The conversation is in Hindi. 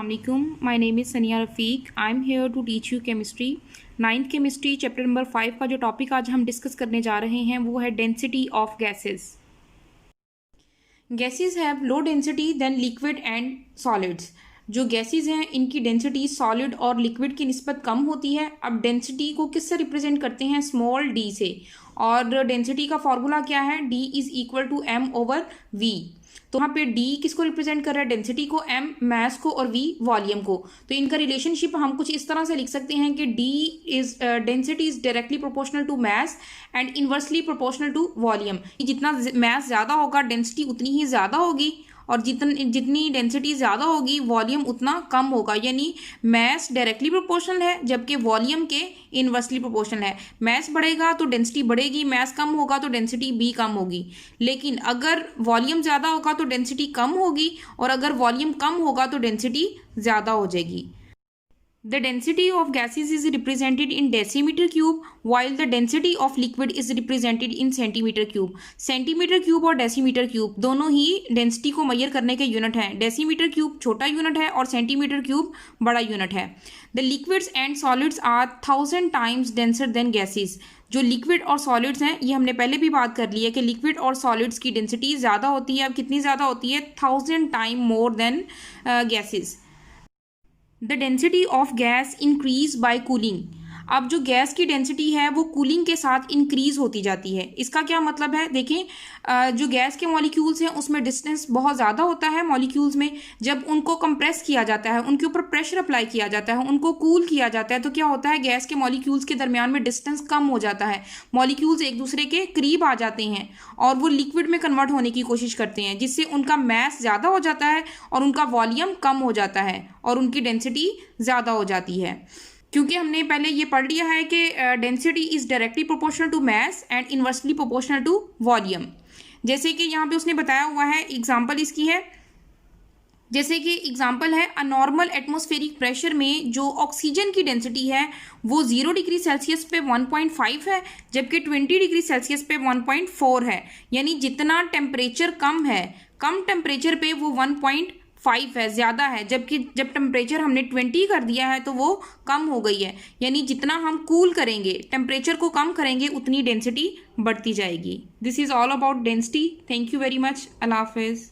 Assalamualaikum. My name is Sania Rafiq. I'm here to teach you chemistry. 9th chemistry chapter number 5 का जो टॉपिक आज हम डिस्कस करने जा रहे हैं वो है density of gases. Gases have low density than liquid and solids. जो गैसेस हैं इनकी डेंसिटी सॉलिड और लिक्विड की निस्बत कम होती है. अब डेंसिटी को किससे रिप्रेजेंट करते हैं? स्मॉल डी से. और डेंसिटी का फॉर्मूला क्या है? D is equal to M over V. तो यहाँ पे D किसको रिप्रेजेंट कर रहा है? डेंसिटी को, M मास को और V वॉल्यूम को. तो इनका रिलेशनशिप हम कुछ इस तरह से लिख सकते हैं कि density is directly proportional to mass and inversely proportional to volume. जितना मास ज़्यादा होगा डेंसिटी उतनी ही ज़्यादा होगी और जितनी डेंसिटी ज़्यादा होगी वॉल्यूम उतना कम होगा. यानी मास डायरेक्टली प्रोपोर्शनल है जबकि वॉल्यूम के इनवर्सली प्रोपोर्शनल है. मास बढ़ेगा तो डेंसिटी बढ़ेगी, मास कम होगा तो डेंसिटी भी कम होगी. लेकिन अगर वॉल्यूम ज़्यादा होगा तो डेंसिटी कम होगी और अगर वॉल्यूम कम होगा तो डेंसिटी ज़्यादा हो जाएगी. The density of gases is represented in decimeter cube while the density of liquid is represented in centimeter cube. Centimetre cube और डेसीमीटर क्यूब दोनों ही डेंसिटी को मेजर करने के यूनिट हैं. डेसीमीटर क्यूब छोटा यूनिट है और सेंटीमीटर क्यूब बड़ा यूनिट है. The liquids and solids are 1000 times denser than gases. जो लिक्विड और सॉलिड्स हैं ये हमने पहले भी बात कर ली है कि लिक्विड और सॉलिड्स की डेंसिटी ज़्यादा होती है. अब कितनी ज़्यादा होती है? 1000 time more than gases. The density of gas increase by cooling. अब जो गैस की डेंसिटी है वो कूलिंग के साथ इंक्रीज होती जाती है. इसका क्या मतलब है? देखें, जो गैस के मॉलिक्यूल्स हैं उसमें डिस्टेंस बहुत ज़्यादा होता है. मॉलिक्यूल्स में जब उनको कंप्रेस किया जाता है, उनके ऊपर प्रेशर अप्लाई किया जाता है, उनको कूल किया जाता है, तो क्या होता है? गैस के मॉलिक्यूल्स के दरमियान में डिस्टेंस कम हो जाता है. मॉलिक्यूल्स एक दूसरे के करीब आ जाते हैं और वो लिक्विड में कन्वर्ट होने की कोशिश करते हैं जिससे उनका मास ज़्यादा हो जाता है और उनका वॉल्यूम कम हो जाता है और उनकी डेंसिटी ज़्यादा हो जाती है. क्योंकि हमने पहले ये पढ़ लिया है कि density is directly proportional to mass and inversely proportional to volume. जैसे कि यहाँ पे उसने बताया हुआ है, एग्जांपल इसकी है. जैसे कि एग्जांपल है, अ नॉर्मल एटमॉस्फेरिक प्रेशर में जो ऑक्सीजन की डेंसिटी है वो 0 डिग्री सेल्सियस पे 1.5 है जबकि 20 डिग्री सेल्सियस पे 1.4 है. यानी जितना टेम्परेचर कम है, कम टेम्परेचर पे वो 1.5 है, ज़्यादा है. जबकि जब टेम्परेचर हमने 20 कर दिया है तो वो कम हो गई है. यानी जितना हम कूल करेंगे, टेम्परेचर को कम करेंगे, उतनी डेंसिटी बढ़ती जाएगी. This is all about density. Thank you very much. अल्लाह हाफिज़.